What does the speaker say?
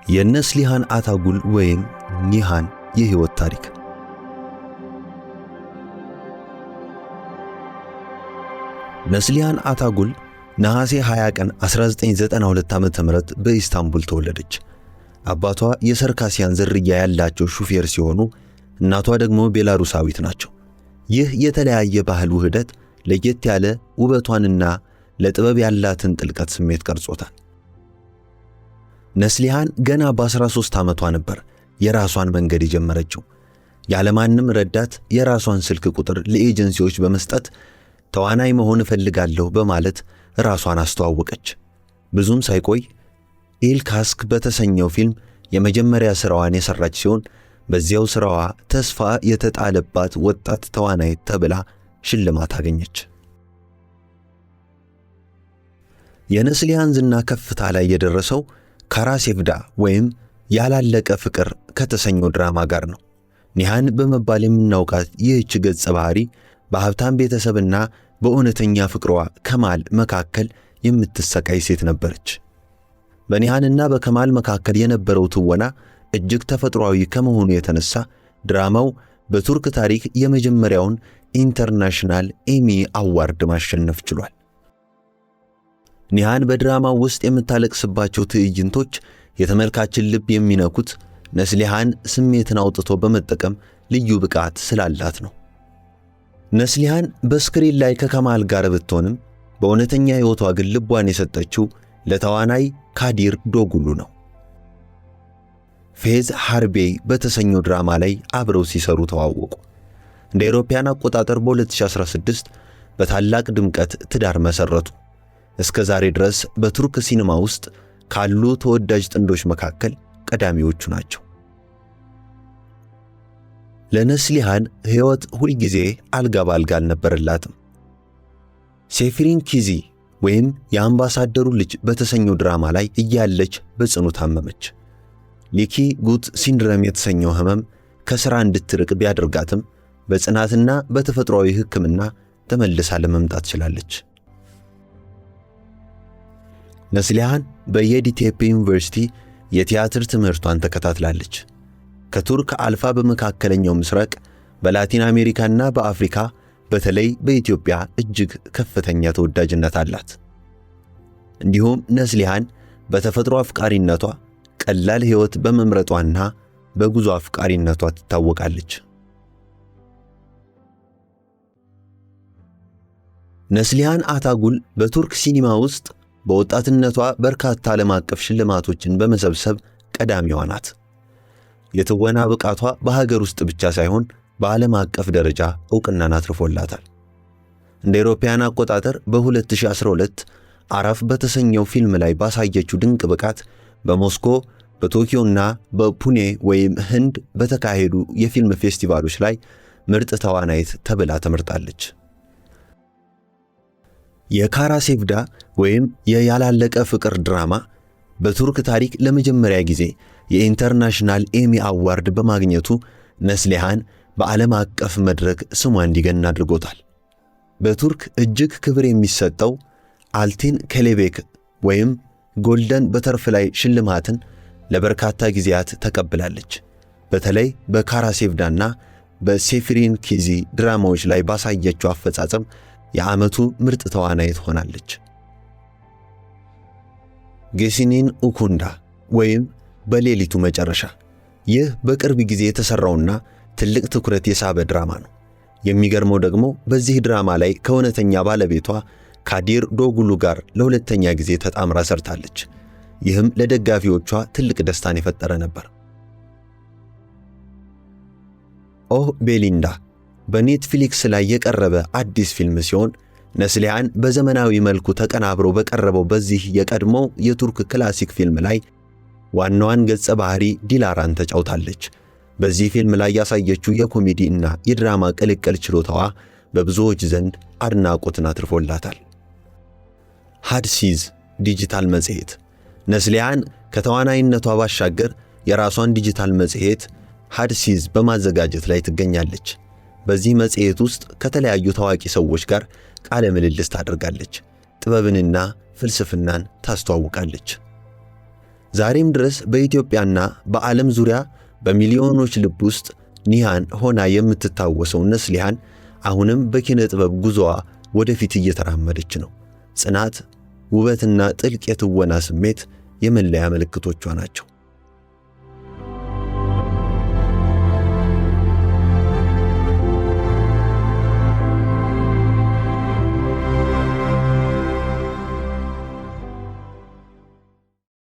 የነስሊሃን አታጉል ወይም ኒሃን የህይወት ታሪክ። ነስሊሃን አታጉል ነሐሴ 20 ቀን 1992 ዓ.ም በኢስታንቡል ተወለደች። አባቷ የሰርካሲያን ዝርያ ያላቸው ሹፌር ሲሆኑ እናቷ ደግሞ ቤላሩሳዊት ናቸው። ይህ የተለያየ ባህል ውህደት ለየት ያለ ውበቷንና ለጥበብ ያላትን ጥልቀት ስሜት ቀርጾታል። ነስሊሃን ገና በ13 ዓመቷ ነበር የራሷን መንገድ የጀመረችው። ያለማንም ረዳት የራሷን ስልክ ቁጥር ለኤጀንሲዎች በመስጠት ተዋናይ መሆን እፈልጋለሁ በማለት ራሷን አስተዋወቀች። ብዙም ሳይቆይ ኤልካስክ በተሰኘው ፊልም የመጀመሪያ ስራዋን የሰራች ሲሆን በዚያው ስራዋ ተስፋ የተጣለባት ወጣት ተዋናይ ተብላ ሽልማት አገኘች። የነስሊሃን ዝና ከፍታ ላይ የደረሰው ካራሴቭዳ ወይም ያላለቀ ፍቅር ከተሰኘው ድራማ ጋር ነው። ኒሃን በመባል የምናውቃት ይህች ገጸ ባህሪ በሀብታም ቤተሰብና በእውነተኛ ፍቅሯ ከማል መካከል የምትሰቃይ ሴት ነበረች። በኒሃንና በከማል መካከል የነበረው ትወና እጅግ ተፈጥሯዊ ከመሆኑ የተነሳ ድራማው በቱርክ ታሪክ የመጀመሪያውን ኢንተርናሽናል ኤሚ አዋርድ ማሸነፍ ችሏል። ኒሃን በድራማው ውስጥ የምታለቅስባቸው ትዕይንቶች የተመልካችን ልብ የሚነኩት ነስሊሃን ስሜትን አውጥቶ በመጠቀም ልዩ ብቃት ስላላት ነው። ነስሊሃን በስክሪን ላይ ከከማል ጋር ብትሆንም በእውነተኛ ሕይወቷ ግን ልቧን የሰጠችው ለተዋናይ ካዲር ዶጉሉ ነው። ፌዝ ሃርቤይ በተሰኘው ድራማ ላይ አብረው ሲሰሩ ተዋወቁ። እንደ አውሮፓውያን አቆጣጠር በ2016 በታላቅ ድምቀት ትዳር መሰረቱ። እስከ ዛሬ ድረስ በቱርክ ሲኒማ ውስጥ ካሉ ተወዳጅ ጥንዶች መካከል ቀዳሚዎቹ ናቸው። ለነስሊሃን ሕይወት ሁልጊዜ አልጋ ባልጋ አልነበረላትም። ሴፊሪን ኪዚ ወይም የአምባሳደሩ ልጅ በተሰኘው ድራማ ላይ እያለች በጽኑ ታመመች። ሊኪ ጉት ሲንድረም የተሰኘው ህመም ከሥራ እንድትርቅ ቢያደርጋትም በጽናትና በተፈጥሯዊ ሕክምና ተመልሳ ለመምጣት ችላለች። ነስሊሃን በየዲቴፔ ዩኒቨርሲቲ የቲያትር ትምህርቷን ተከታትላለች። ከቱርክ አልፋ በመካከለኛው ምስራቅ፣ በላቲን አሜሪካና በአፍሪካ በተለይ በኢትዮጵያ እጅግ ከፍተኛ ተወዳጅነት አላት። እንዲሁም ነስሊሃን በተፈጥሮ አፍቃሪነቷ፣ ቀላል ሕይወት በመምረጧና በጉዞ አፍቃሪነቷ ትታወቃለች። ነስሊሃን አታጉል በቱርክ ሲኒማ ውስጥ በወጣትነቷ በርካታ ዓለም አቀፍ ሽልማቶችን በመሰብሰብ ቀዳሚዋ ናት። የትወና ብቃቷ በሀገር ውስጥ ብቻ ሳይሆን በዓለም አቀፍ ደረጃ ዕውቅናን አትርፎላታል። እንደ አውሮፓውያን አቆጣጠር በ2012 አራፍ በተሰኘው ፊልም ላይ ባሳየችው ድንቅ ብቃት በሞስኮ፣ በቶኪዮና በፑኔ ወይም ህንድ በተካሄዱ የፊልም ፌስቲቫሎች ላይ ምርጥ ተዋናይት ተብላ ተመርጣለች። የካራሴቭዳ ወይም የያላለቀ ፍቅር ድራማ በቱርክ ታሪክ ለመጀመሪያ ጊዜ የኢንተርናሽናል ኤሚ አዋርድ በማግኘቱ ነስሊሃን በዓለም አቀፍ መድረክ ስሟ እንዲገን አድርጎታል። በቱርክ እጅግ ክብር የሚሰጠው አልቲን ኬሌቤክ ወይም ጎልደን በተርፍላይ ሽልማትን ለበርካታ ጊዜያት ተቀብላለች። በተለይ በካራሴቭዳና በሴፊሪን ኪዚ ድራማዎች ላይ ባሳየችው አፈጻጸም የዓመቱ ምርጥ ተዋናይት ሆናለች። ጌሲኒን ኡኩንዳ ወይም በሌሊቱ መጨረሻ ይህ በቅርብ ጊዜ የተሰራውና ትልቅ ትኩረት የሳበ ድራማ ነው። የሚገርመው ደግሞ በዚህ ድራማ ላይ ከእውነተኛ ባለቤቷ ካዲር ዶጉሉ ጋር ለሁለተኛ ጊዜ ተጣምራ ሰርታለች። ይህም ለደጋፊዎቿ ትልቅ ደስታን የፈጠረ ነበር። ኦህ ቤሊንዳ በኔትፍሊክስ ላይ የቀረበ አዲስ ፊልም ሲሆን ነስሊሃን በዘመናዊ መልኩ ተቀናብሮ በቀረበው በዚህ የቀድሞው የቱርክ ክላሲክ ፊልም ላይ ዋናዋን ገጸ ባህሪ ዲላራን ተጫውታለች። በዚህ ፊልም ላይ ያሳየችው የኮሜዲ እና የድራማ ቅልቅል ችሎታዋ በብዙዎች ዘንድ አድናቆትን አትርፎላታል። ሃድሲዝ ዲጂታል መጽሔት ነስሊሃን ከተዋናይነቷ ባሻገር የራሷን ዲጂታል መጽሔት ሃድሲዝ በማዘጋጀት ላይ ትገኛለች። በዚህ መጽሔት ውስጥ ከተለያዩ ታዋቂ ሰዎች ጋር ቃለ ምልልስ ታደርጋለች። ጥበብንና ፍልስፍናን ታስተዋውቃለች። ዛሬም ድረስ በኢትዮጵያና በዓለም ዙሪያ በሚሊዮኖች ልብ ውስጥ ኒሃን ሆና የምትታወሰው ነስሊሃን አሁንም በኪነ ጥበብ ጉዞዋ ወደፊት እየተራመደች ነው። ጽናት፣ ውበትና ጥልቅ የትወና ስሜት የመለያ ምልክቶቿ ናቸው።